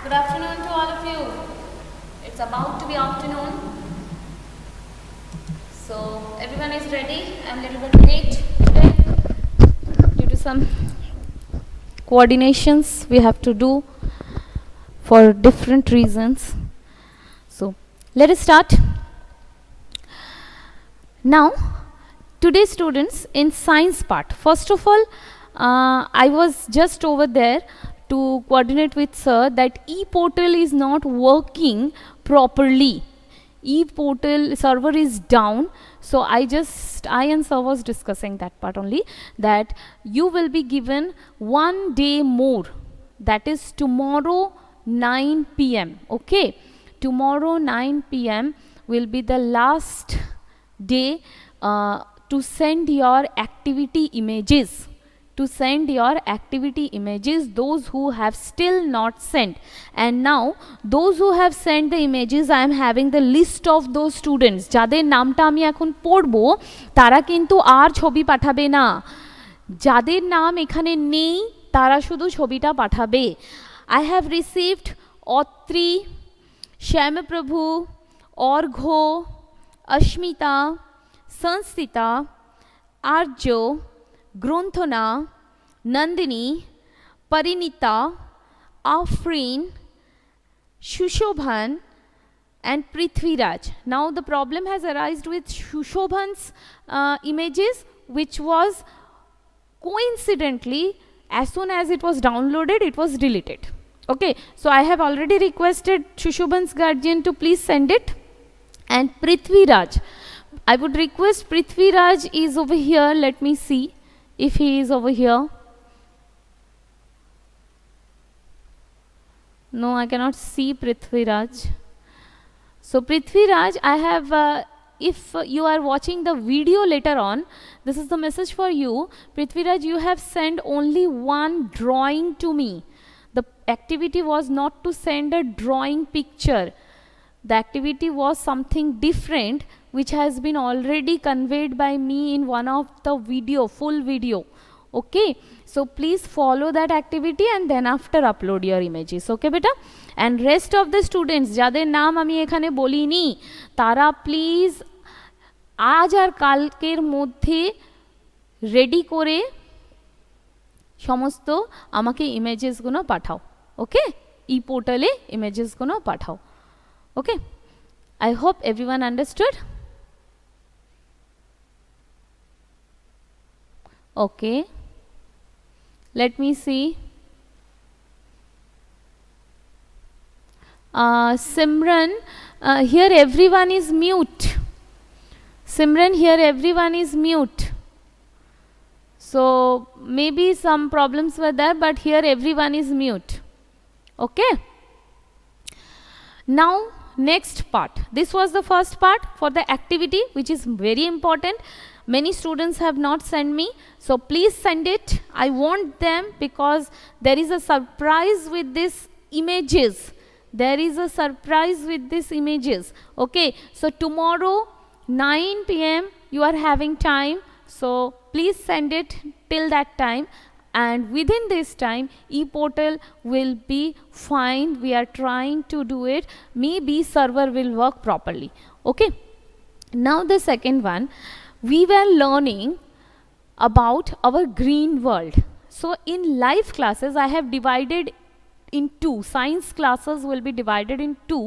Good afternoon to all of you. It's about to be afternoon. So everyone is ready. I'm a little bit late today due to some coordinations we have to do for different reasons. So let us start. Now, today students in science part. First of all, I was just over there to coordinate with sir that e-portal is not working properly. E-portal server is down. So I and sir was discussing that part only, that you will be given 1 day more. That is tomorrow 9 p.m. Okay. Tomorrow 9 p.m. will be the last day to send your activity images. Those who have still not sent. And now those who have sent the images, I am having the list of those students যাদের নামটা আমি এখন পড়বো তারা কিন্তু আর ছবি পাঠাবে না, যাদের নাম এখানে নেই তারা শুধু ছবিটা পাঠাবে। I have received Atri, শ্যামপ্রভু, Arghya, Asmita, সংস্থিতা, Arya, গ্রন্থনা, Nandini, Parinita, Afreen, Shushobhan and Prithviraj. Now the problem has arisen with Shushobhan's images, which was coincidentally, as soon as it was downloaded, it was deleted. Okay, so I have already requested Shushobhan's guardian to please send it. And Prithviraj, I would request Prithviraj is over here. Let me see if he is over here. No, I cannot see Prithviraj. So Prithviraj, I have, if you are watching the video later on, this is the message for you. Prithviraj, you have sent only one drawing to me. The activity was not to send a drawing picture. The activity was something different, which has been already conveyed by me in one of the video, full video. Okay, so please follow that activity and then after upload your images. Okay beta, and rest of the students যাদের নাম আমি এখানে বলিনি তারা please আজ আর কালকের মধ্যে ready করে সমস্ত আমাকে ইমেজেসগুলো পাঠাও। ওকে, ই পোর্টালে ইমেজেসগুলো পাঠাও। Okay, I hope everyone understood. Okay, let me see. Simran, here everyone is mute. Simran, here everyone is mute. So maybe some problems were there, but here everyone is mute. Okay. Now next part. This was the first part for the activity, which is very important. Many students have not sent me, so please send it. I want them because there is a surprise with these images. Okay, so tomorrow 9 p.m. you are having time, so please send it till that time. And within this time, e-portal will be fine. We are trying to do it. Maybe server will work properly. Okay. Now the second one, we were learning about our green world. So in live classes, I have divided in two. Science classes will be divided in two.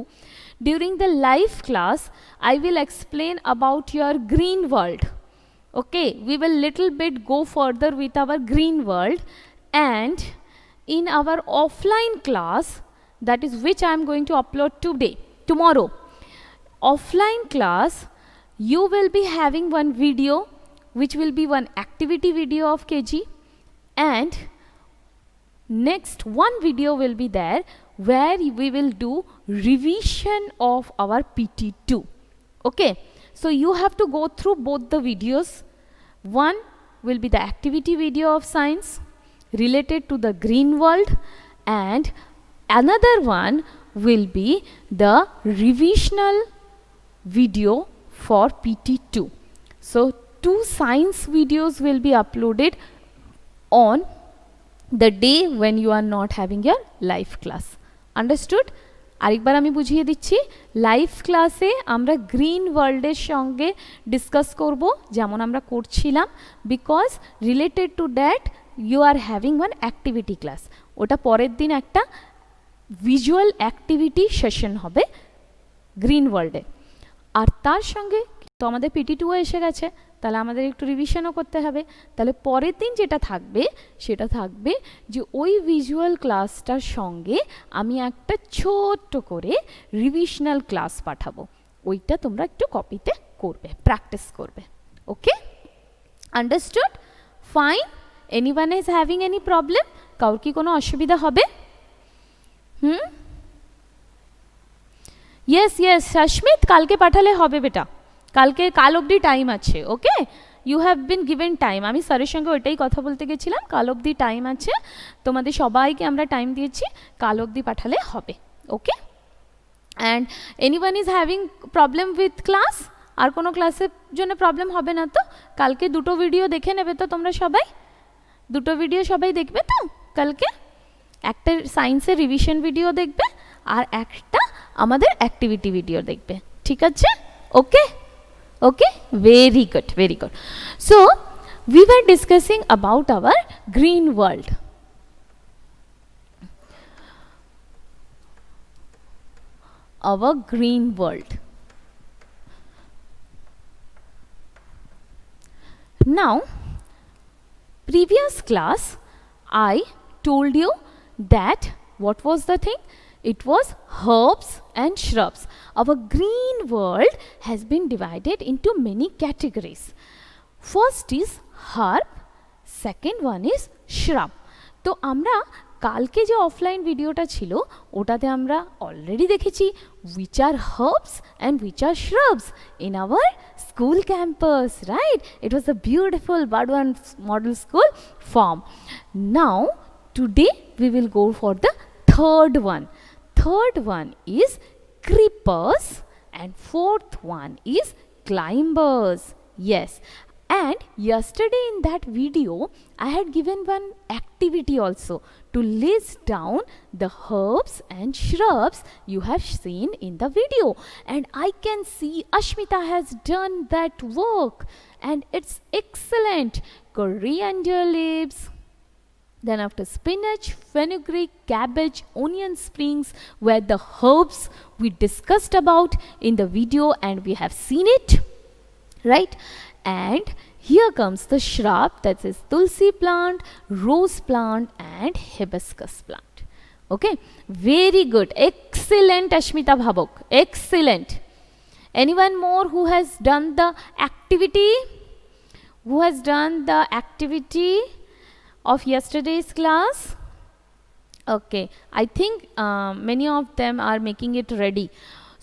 During the live class, I will explain about your green world. Okay, we will little bit go further with our green world, and in our offline class, that is which I am going to upload tomorrow. Offline class, you will be having one video, which will be one activity video of KG, and next one video will be there where we will do revision of our PT2. Okay, so you have to go through both the videos. One will be the activity video of science related to the green world, and another one will be the revisional video for PT2. So 2 science videos will be uploaded on the day when you are not having your live class. Understood? আরেকবার আমি বুঝিয়ে দিচ্ছি, live ক্লাসে আমরা green ওয়ার্ল্ডের সঙ্গে discuss করব যেমন আমরা করছিলাম, because related to that you are having one activity class. ওটা পরের দিন একটা ভিজুয়াল অ্যাক্টিভিটি সেশন হবে গ্রিন ওয়ার্ল্ডে। আর তার সঙ্গে তো আমাদের পিটি2 এসে গেছে, তাহলে আমাদের একটু রিভিশনও করতে হবে। তাহলে পরের দিন যেটা থাকবে সেটা থাকবে যে ওই ভিজুয়াল ক্লাসটার সঙ্গে আমি একটা ছোট্ট করে রিভিশনাল ক্লাস পাঠাবো, ওইটা তোমরা একটু কপিতে করবে, প্র্যাকটিস করবে। Okay, understood? Fine. Anyone is having any problem? কারোর কি কোনো অসুবিধা হবে? ইয়েস ইয়েস সস্মিত, কালকে পাঠালে হবে বেটা, কাল অবধি টাইম আছে। Okay, you have been given time. আমি স্যারের সঙ্গে ওইটাই কথা বলতে গেছিলাম, কাল অবধি টাইম আছে, তোমাদের সবাইকে আমরা টাইম দিয়েছি, কাল অবধি পাঠালে হবে। Okay, and anyone is having problem with class? আর কোনো ক্লাসের জন্য প্রবলেম হবে না তো? কালকে দুটো ভিডিও দেখে নেবে তো তোমরা সবাই? দুটো ভিডিও সবাই দেখবে তো কালকে? একটা সায়েন্সের রিভিশন ভিডিও দেখবে আর একটা আমাদের অ্যাক্টিভিটি ভিডিও দেখবে, ঠিক আছে? ওকে ওকে, very good, very good. So we were discussing about our green world. Our green world. Now, previous class I told you that what was the thing? It was herbs and shrubs. Our green world has been divided into many categories. First is herb, second one is shrub. তো আমরা কালকে যে offline ভিডিওটা ছিল ওটাতে আমরা already দেখেছি which are herbs and which are shrubs in our school campus, right? It was a beautiful Burdwan model school farm. Now today we will go for the third one. Third one is creepers and fourth one is climbers. Yes, and yesterday in that video I had given one activity also to list down the herbs and shrubs you have seen in the video, and I can see Ashmita has done that work and it's excellent. Coriander leaves, then after spinach, fenugreek, cabbage, onion springs were the herbs we discussed about in the video and we have seen it, right? And here comes the shrub, that is tulsi plant, rose plant and hibiscus plant. Okay, very good, excellent Ashmita Bhabok, excellent. Anyone more who has done the activity? Who has done the activity of yesterday's class? Okay, I think many of them are making it ready.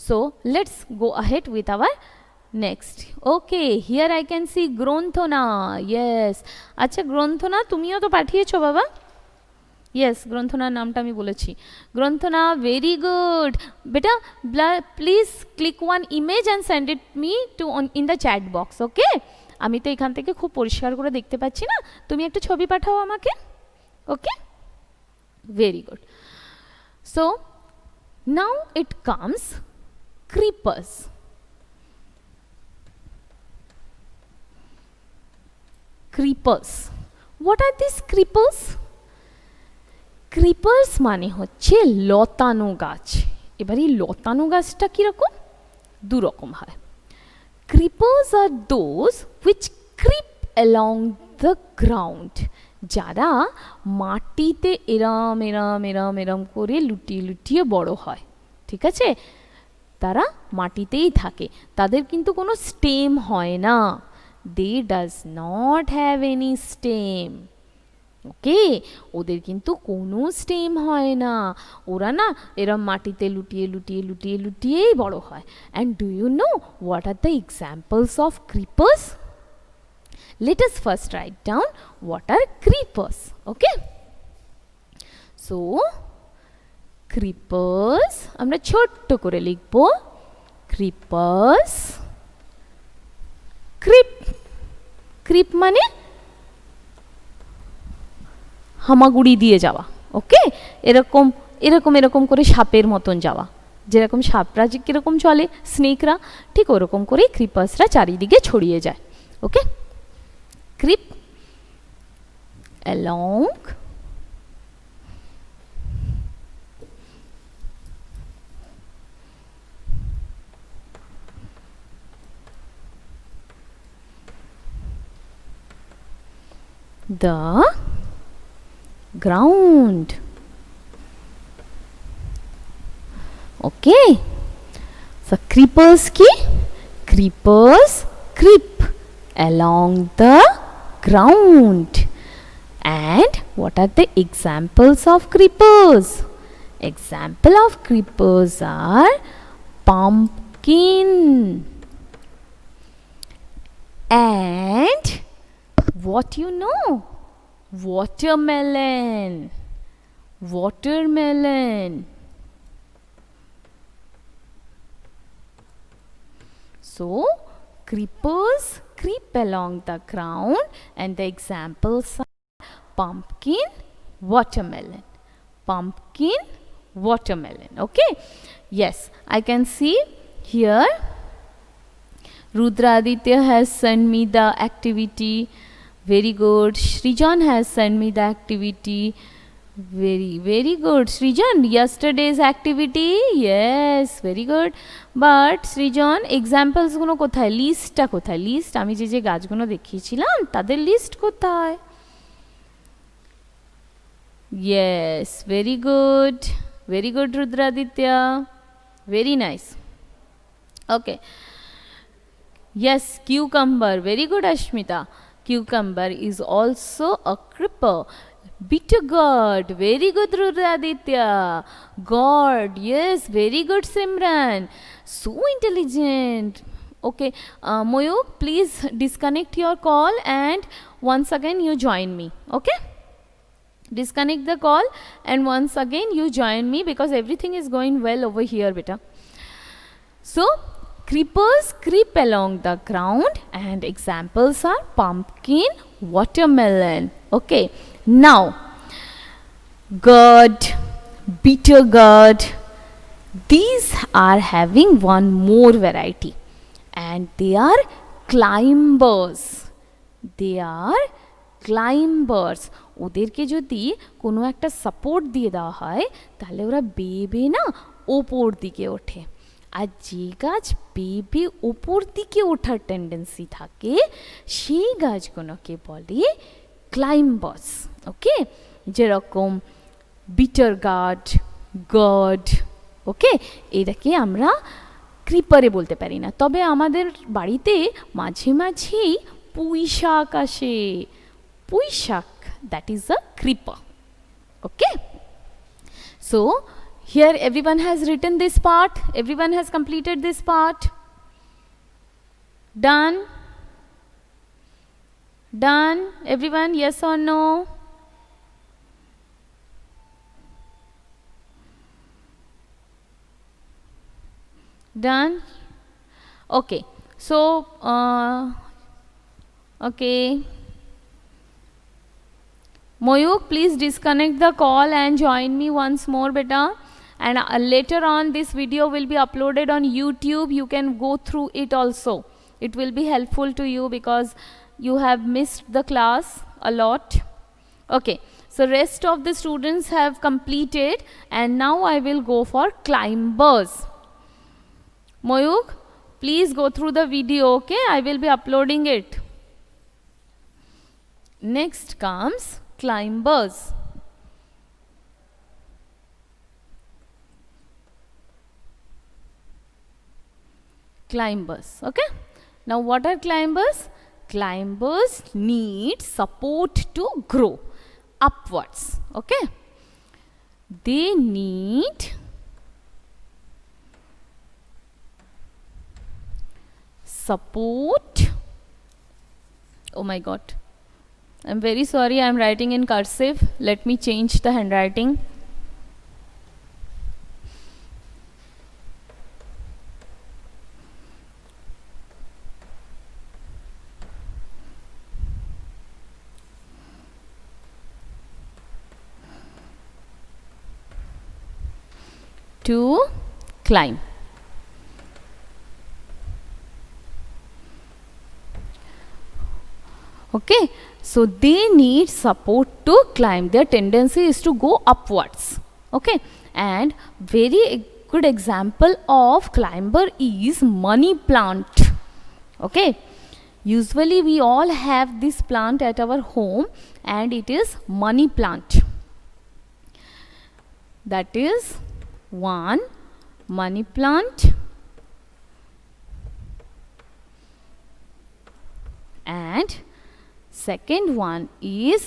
So let's go ahead with our next. Okay, here I can see Gronthona. Yes, আচ্ছা গ্রন্থনা তুমিও তো পাঠিয়েছো বাবা? Yes, গ্রন্থনার নামটা আমি বলেছি। Granthana, very good. বেটা please click one image and send it me to in the chat box. Okay, আমি তো এখান থেকে খুব পরিষ্কার করে দেখতে পাচ্ছি না, তুমি একটা ছবি পাঠাও আমাকে। ওকে, very good. So now it comes creepers. Creepers, what are these creepers? Creepers মানে হচ্ছে লতানো গাছ। এবার এই লতানো গাছটা কিরকম? দুরকম হয়। Creepers are those which creep along the ground, যারা মাটিতে এরম এরম এরম এরম করে লুটিয়ে লুটিয়ে বড় হয়, ঠিক আছে? তারা মাটিতেই থাকে, তাদের কিন্তু কোনো স্টেম হয় না। They does not have any stem. ওকে, ওদের কিন্তু কোনো স্টেম হয় না, ওরা না এরম মাটিতে লুটিয়ে লুটিয়ে লুটিয়ে লুটিয়েই বড় হয়। And do you know what are the examples of creepers? Let us first write down what are creepers. Okay, so creepers আমরা ছোট্ট করে লিখব creepers. creep মানে হামাগুড়ি দিয়ে যাওয়া। ওকে, এরকম এরকম এরকম করে সাপের মতন যাওয়া, যেরকম সাপরা যে কীরকম চলে স্নেকরা, ঠিক ওরকম করেই ক্রিপার্সরা চারিদিকে ছড়িয়ে যায়। ওকে, creep along the ground. Okay, so creepers creep along the ground. And what are the examples of creepers? Example of creepers are pumpkin and what you know? Watermelon. So creepers creep along the ground and the examples are pumpkin, watermelon. Okay, yes, I can see here Rudraditya has sent me the activity. Very good. Srijan has sent me the activity. Very good. Srijan, yesterday's activity, yes, very good. But Srijan, examples গুলো কোথায়, লিস্টটা কোথায়, list আমি যে যে গাছগুলো দেখিয়েছিলাম তাদের লিস্ট কোথায়? Yes, very good Rudraditya, very nice. Okay, yes, cucumber, very good Ashmita. Cucumber is also a creeper. Bitter gourd, very good Rudraditya. Gourd, yes, very good Simran. So intelligent. Okay, Moyuk, please disconnect your call and once again you join me. Okay, disconnect the call and once again you join me because everything is going well over here, beta. So creepers creep along the ground and examples are pumpkin, watermelon. Okay, now gourd, bitter gourd, these are having one more variety and they are climbers. ওদেরকে যদি কোনো একটা support দিয়ে দেওয়া হয় তাহলে ওরা বেয়ে বেয়ে না ওপর দিকে ওঠে, আর যে গাছ বেয়ে বেয়ে ওপর দিকে ওঠার টেন্ডেন্সি থাকে সেই গাছগুলোকে বলে ক্লাইম্বার্স। ওকে, যেরকম বিটার গার্ড, ওকে, এটাকে আমরা ক্রিপারে বলতে পারি না, তবে আমাদের বাড়িতে মাঝে মাঝেই পুঁই শাক আসে, পুঁই শাক, that is a creeper. Okay, so here everyone has written this part, everyone has completed this part. Done everyone, yes or no? Done. Okay, so okay, Moyuk, please disconnect the call and join me once more, beta. And later on this video will be uploaded on YouTube. You can go through it also. It will be helpful to you because you have missed the class a lot. Okay, so rest of the students have completed and now I will go for climbers. Moyuk, please go through the video, okay? I will be uploading it. Next comes climbers. Okay, now what are climbers? Climbers need support to grow upwards. Okay, they need support. Oh my god, I'm very sorry, I'm writing in cursive. Let me change the handwriting. to climb. Okay, so they need support to climb. Their tendency is to go upwards. Okay, and very good example of climber is money plant. Okay, usually we all have this plant at our home, and it is money plant. That is one money plant, and second one is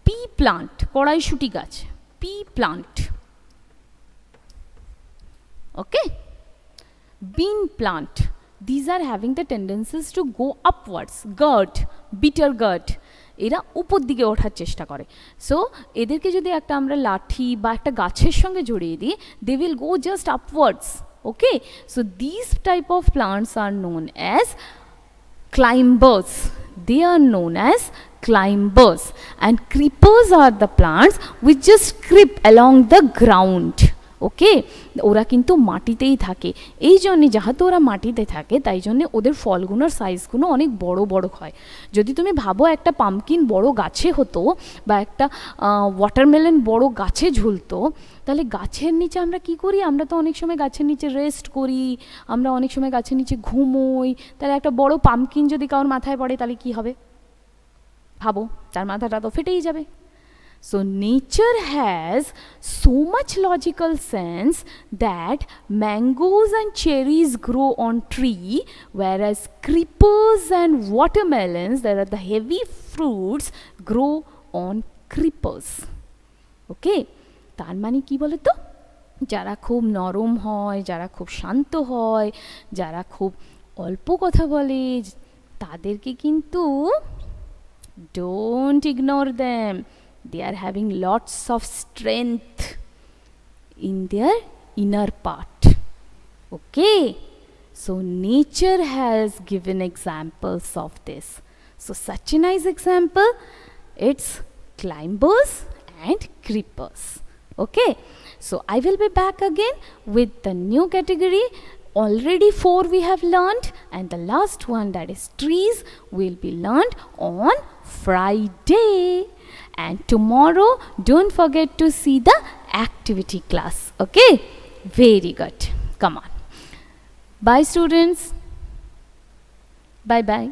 pea plant, কড়াইশুঁটি গাছ, pea plant. Okay, bean plant. These are having the tendencies to go upwards. Gourd, bitter gourd, এরা উপর দিকে ওঠার চেষ্টা করে. So এদেরকে যদি একটা আমরা লাঠি বা একটা গাছের সঙ্গে জড়িয়ে দিই, they will go just upwards. Okay, so these type of plants are known as climbers. They are known as climbers. And creepers are the plants which just creep along the ground. ওকে, ওরা কিন্তু মাটিতেই থাকে। এই জন্যে যেহেতু ওরা মাটিতে থাকে, তাই জন্যে ওদের ফলগুলোর সাইজগুলো অনেক বড় বড় হয়। যদি তুমি ভাবো একটা পামকিন বড় গাছে হতো বা একটা ওয়াটারমেলন বড় গাছে ঝুলতো, তাহলে গাছের নিচে আমরা কি করি? আমরা তো অনেক সময় গাছের নিচে রেস্ট করি, আমরা অনেক সময় গাছের নিচে ঘুমোই। তাহলে একটা বড় পামকিন যদি কারোর মাথায় পড়ে, তাহলে কি হবে? ভাবো, তার মাথাটা তো ফেটেই যাবে। So nature has so much logical sense that mangoes and cherries grow on tree, whereas creepers and watermelons, that are the heavy fruits, grow on creepers. Okay, তার মানে কি বলে তো? যারা খুব নরম হয়, যারা খুব শান্ত হয়, যারা খুব অল্প কথা বলে, তাদেরকে কিন্তু don't ignore them. They are having lots of strength in their inner part. Okay, so nature has given examples of this. So such a nice example, it's climbers and creepers. Okay, so I will be back again with the new category. Already 4 we have learned, and the last one, that is trees, will be learned on Friday. And tomorrow, don't forget to see the activity class. Okay, very good. Come on. Bye students. Bye bye.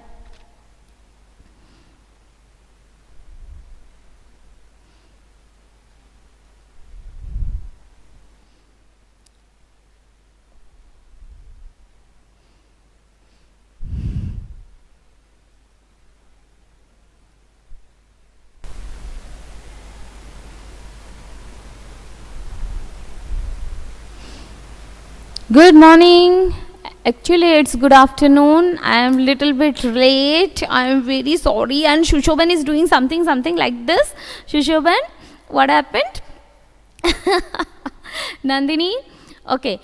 Good morning. Actually, it's good afternoon. I am little bit late. I am very sorry. And Shushoban is doing something like this. Shushoban, what happened? Nandini? Okay.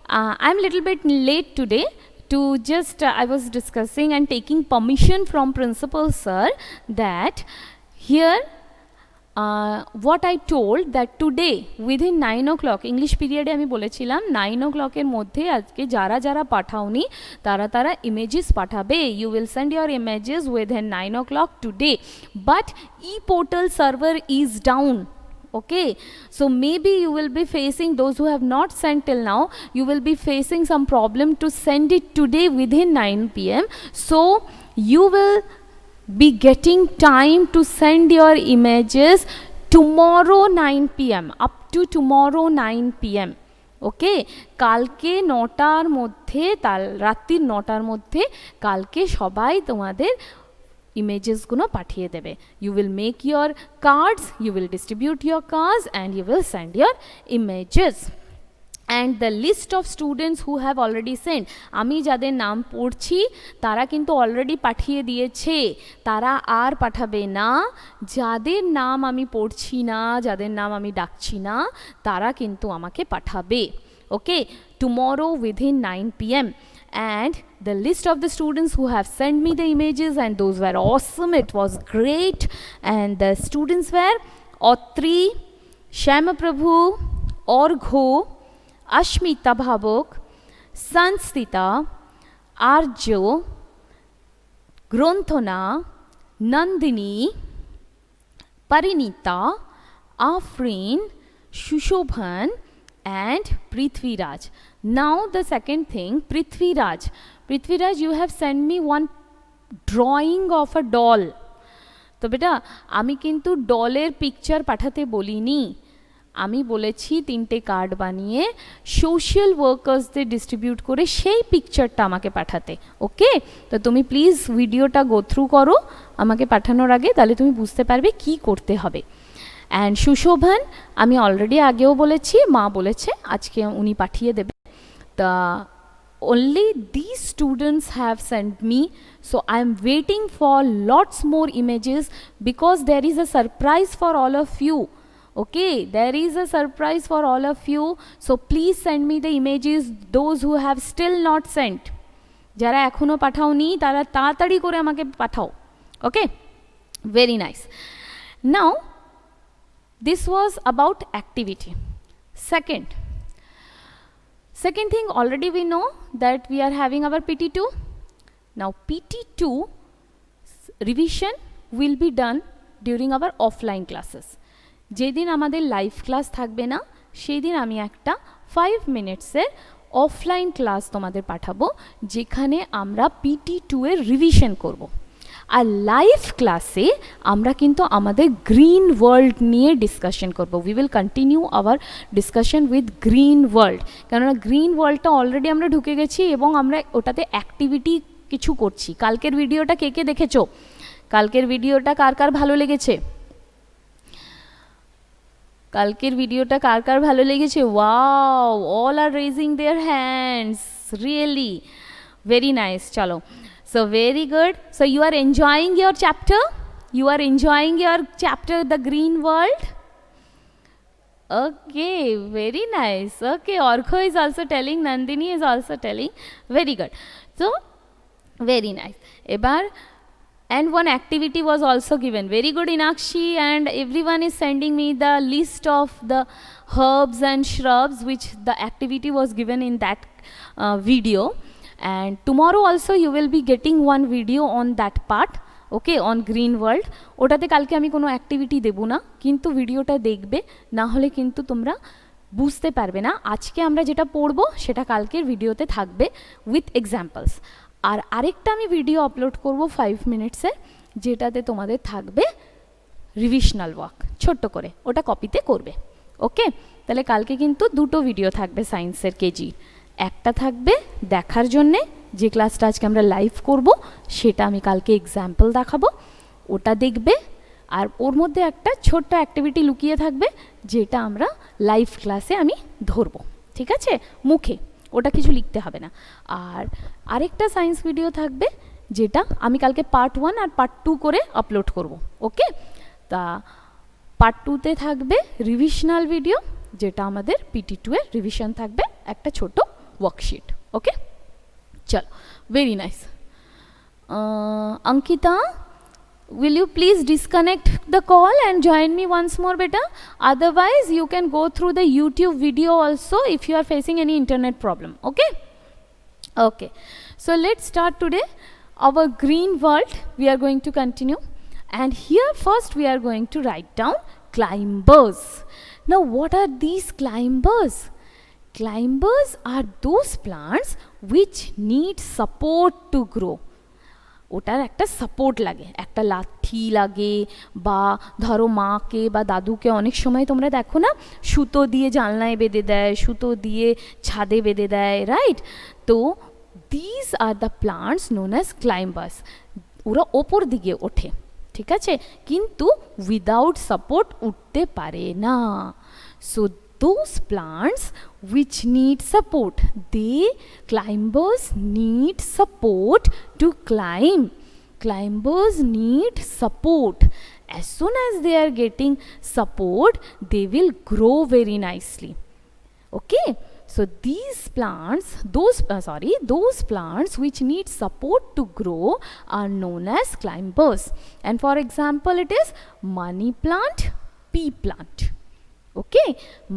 I'm little bit late today. To just, I was discussing and taking permission from principal sir that here, what I told that today within 9 o'clock English period আমি বলেছিলাম 9 o'clock এর মধ্যে আজকে যারা যারা পাঠাওনি তারা images পাঠাবে. You will send your images within 9 o'clock today, but e-portal server is down. Okay, so maybe you will be facing, those who have not sent till now, you will be facing some problem to send it today within 9 p.m. So you will be getting time to send your images tomorrow 9 p.m. up to tomorrow 9 p.m. ওকে, কালকে 9টার মধ্যে, রাত্রির 9টার মধ্যে কালকে সবাই তোমাদের ইমেজেসগুলো পাঠিয়ে দেবে. You will make your cards, you will distribute your cards, and you will send your images. And the list of students who have already sent, আমি যাদের নাম পড়ছি তারা কিন্তু অলরেডি পাঠিয়ে দিয়েছে, তারা আর পাঠাবে না. যাদের নাম আমি পড়ছি না, যাদের নাম আমি ডাকছি না, তারা কিন্তু আমাকে পাঠাবে. ওকে, tomorrow within 9 p.m. And the list of the students who have sent me the images, and those were awesome, it was great. And the students were Otri, Shama Prabhu, অর্ঘ্য, অস্মিতা ভাবক, সংস্থিতা, আর্য, গ্রন্থনা, Nandini, Parineeta, Afrin, Sushovan and Prithviraj. Now the second thing, Prithviraj. Prithviraj, you have sent me one drawing of a doll. তো বেটা আমি কিন্তু ডলের picture পাঠাতে বলিনি, আমি বলেছি 3টে কার্ড বানিয়ে সোশ্যাল ওয়ার্কার্সদের ডিস্ট্রিবিউট করে সেই পিকচারটা আমাকে পাঠাতে। ওকে, তো তুমি প্লিজ ভিডিওটা গো থ্রু করো আমাকে পাঠানোর আগে, তাহলে তুমি বুঝতে পারবে কি করতে হবে। অ্যান্ড সুশোভন আমি অলরেডি আগেও বলেছি, মা বলেছে আজকে উনি পাঠিয়ে দেবে। তা only these students have sent me, so I am waiting for lots more images because there is a surprise for all of you. Okay, there is a surprise for all of you, so please send me the images, those who have still not sent. যারা এখনো পাঠাওনি তারা তাড়াতাড়ি করে আমাকে পাঠাও। ওকে, very nice. Now this was about activity. Second thing, already we know that we are having our PT2. Now PT2 revision will be done during our offline classes. যেদিন আমাদের live class থাকবে না সেই দিন আমি একটা 5 মিনিটসের অফলাইন ক্লাস তোমাদের পাঠাবো, যেখানে আমরা PT2 এর রিভিশন করব। আর লাইভ ক্লাসে আমরা কিন্তু আমাদের গ্রিন ওয়ার্ল্ড নিয়ে ডিসকাশন করব। We will continue hour discussion with green world, কেননা গ্রিন ওয়ার্ল্ডটা অলরেডি আমরা ঢুকে গেছি এবং আমরা ওটাতে অ্যাক্টিভিটি কিছু করছি। কালকের ভিডিওটা কে কে দেখেছো? কালকের ভিডিওটা কার কার ভালো লেগেছে? কালকের ভিডিওটা কার কার ভালো লেগেছে? Wow, all are raising their hands, really very nice. চলো, so very good. So you are enjoying your chapter? You are enjoying your chapter, The Green World? Okay, very nice. Okay, Orkho is also telling, Nandini is also telling. Very good. So very nice. Ebar, and one activity was also given. Very good, Inakshi, and everyone is sending me the list of the herbs and shrubs which the activity was given in that video. And tomorrow also you will be getting one video on that part, okay, on green world. ওটাতে কালকে আমি কোনো activity দেব না, কিন্তু ভিডিওটা দেখবে, না হলে কিন্তু তোমরা বুঝতে পারবে না। আজকে আমরা যেটা পড়বো সেটা কালকের ভিডিওতে থাকবে উইথ এক্সাম্পলস। আর আরেকটা আমি ভিডিও আপলোড করব 5 মিনিটসে, যেটাতে তোমাদের থাকবে রিভিশনাল ওয়ার্ক ছোট্ট করে, ওটা কপিতে করবে। ওকে, তাহলে কালকে কিন্তু দুটো ভিডিও থাকবে সায়েন্সের কেজি। একটা থাকবে দেখার জন্যে, যে ক্লাসটা আজকে আমরা লাইভ করব সেটা আমি কালকে এক্সাম্পল দেখাবো, ওটা দেখবে। আর ওর মধ্যে একটা ছোট্ট অ্যাক্টিভিটি লুকিয়ে থাকবে, যেটা আমরা লাইভ ক্লাসে আমি ধরবো, ঠিক আছে, মুখে, ওটা কিছু লিখতে হবে না। আর আরেকটা সায়েন্স ভিডিও থাকবে, যেটা আমি কালকে পার্ট 1 আর পার্ট 2 করে আপলোড করব। ওকে, তা পার্ট 2তে থাকবে রিভিশনাল ভিডিও, যেটা আমাদের PT2 এর রিভিশন থাকবে, একটা ছোট worksheet. Okay, chalo, very nice. Ankita, will you please disconnect the call and join me once more, beta? Otherwise you can go through the YouTube video also if you are facing any internet problem. Okay, okay, so let's start today our green world. We are going to continue, and here first we are going to write down climbers. Now what are these climbers? Climbers are those plants which need support to grow. ওটার একটা support লাগে, একটা লাঠি লাগে, বা ধরো মাকে বা দাদুকে অনেক সময় তোমরা দেখো না, সুতো দিয়ে জানলায় বেঁধে দেয়, সুতো দিয়ে ছাদে বেঁধে দেয়, রাইট? তো this are the plants known as climbers. ওরা ওপর দিকে ওঠে, ঠিক আছে, কিন্তু উইদাউট সাপোর্ট উঠতে পারে না। So those plants which need support, climbers need support to climb. Climbers need support. As soon as they are getting support, they will grow very nicely. Okay, so these plants, those plants which need support to grow are known as climbers. And for example, it is money plant, pea plant. Okay,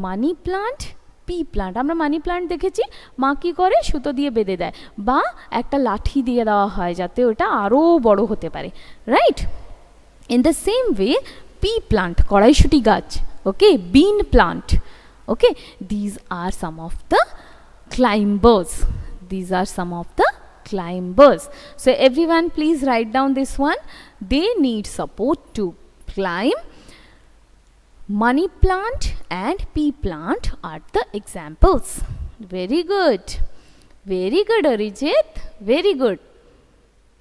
money plant, P plant. আমরা money plant দেখেছি মা কী করে, সুতো দিয়ে বেঁধে দেয় বা একটা লাঠি দিয়ে দেওয়া হয় যাতে ওটা আরও বড় হতে পারে, right? In the same way pea plant, কড়াইশুঁটি গাছ, okay, bean plant, okay, these are some of the climbers. These are some of the climbers. So everyone please write down this one. They need support to climb. Money plant and pea plant are the examples. Very good. Very good, Arijit. Very good.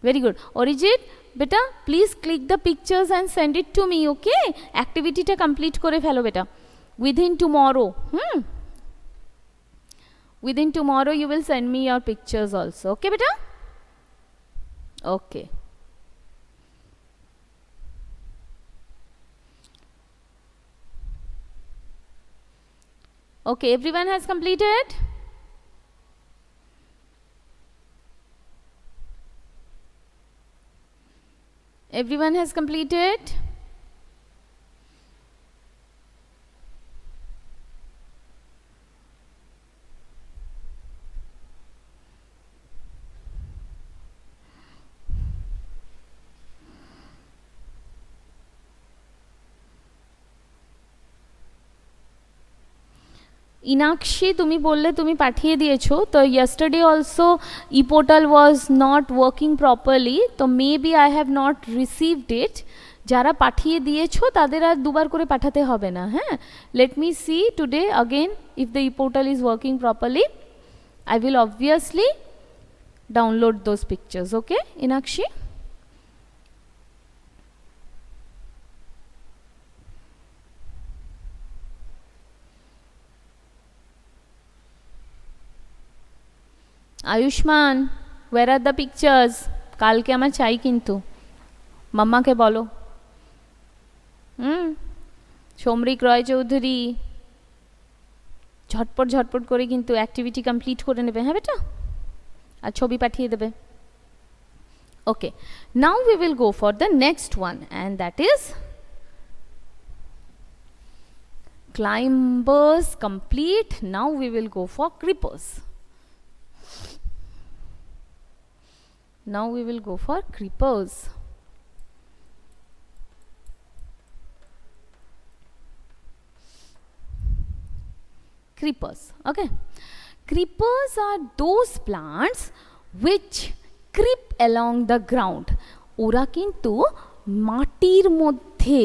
Very good. Arijit, beta, please click the pictures and send it to me, okay? Activity ta complete kore phelo beta. Within tomorrow. Within tomorrow you will send me your pictures also, okay beta? Okay. Okay, everyone has completed? Everyone has completed? Inakshi, তুমি বললে তুমি পাঠিয়ে দিয়েছো, তো yesterday also e-portal was not working properly, তো maybe I have not received it. যারা পাঠিয়ে দিয়েছো তাদের আর দুবার করে পাঠাতে হবে না, হ্যাঁ? Let me see today again if the e-portal is working properly. I will obviously download those pictures, okay, Inakshi? Ayushman, where are the pictures? কালকে আমার চাই কিন্তু, মাম্মাকে বলো। সমরিক রয় চৌধুরী, ঝটপট ঝটপট করে কিন্তু অ্যাক্টিভিটি কমপ্লিট করে নেবে, হ্যাঁ বেটা, আর ছবি পাঠিয়ে দেবে। Okay, now we will go for the next one and that is climbers complete. Now we will go for creepers. Now we will go for creepers. Creepers, okay. Creepers are those plants which creep along the ground. ওরা কিন্তু মাটির মধ্যে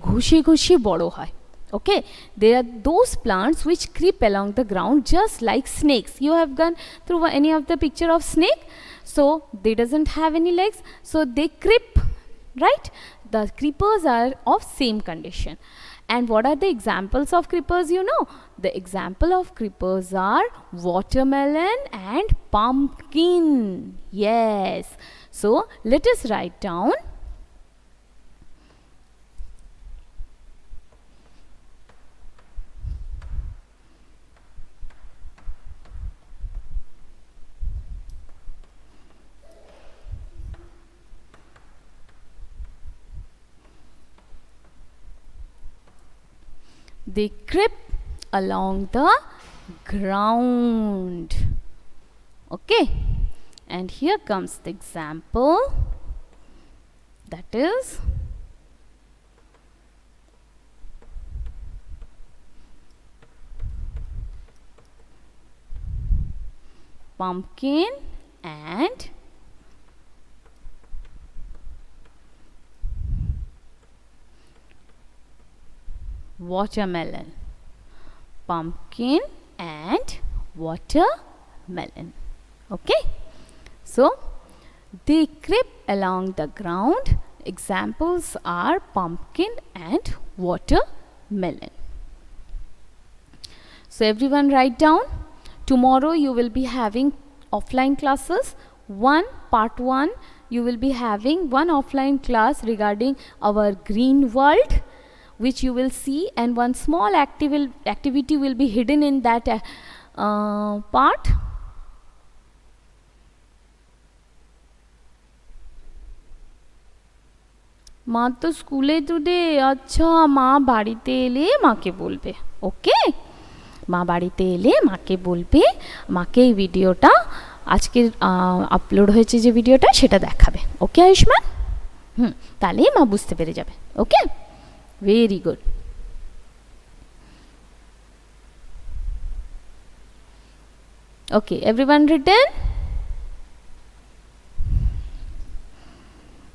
ঘষে ঘষে বড় হয়, okay. There are those plants which creep along the ground just like snakes. You have gone through any of the picture of snake? So they doesn't have any legs, so they creep, right? The creepers are of same condition. And what are the examples of creepers, you know? The example of creepers are watermelon and pumpkin. Yes. So let us write down. They creep along the ground, okay. And here comes the example, that is pumpkin and watermelon. Pumpkin and watermelon, okay. So they creep along the ground. Examples are pumpkin and watermelon. So everyone write down. Tomorrow you will be having offline classes. Part 1 you will be having one offline class regarding our green world, which you will see, and one small activity will be hidden in that part. মা তো স্কুলে today, আচ্ছা মা বাড়িতে এলে মাকে বলবে। ওকে, মা বাড়িতে এলে মাকে বলবে, মাকে এই ভিডিওটা আজকের আপলোড হয়েছে যে ভিডিওটা সেটা দেখাবে। ওকে আয়ুষ্মান? তাহলেই মা বুঝতে পেরে যাবে। Okay, very good. Okay, everyone written?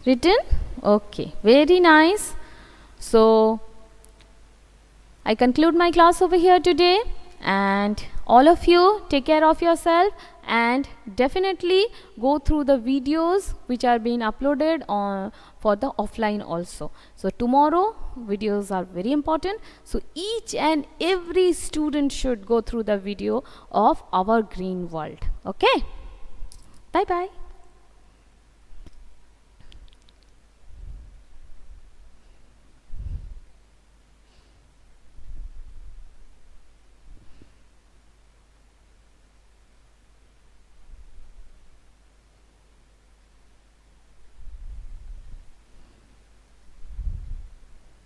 Written? Okay, very nice. So I conclude my class over here today, and all of you take care of yourself and definitely go through the videos which are being uploaded on for the offline also. So tomorrow videos are very important, so each and every student should go through the video of our green world. Okay, bye bye.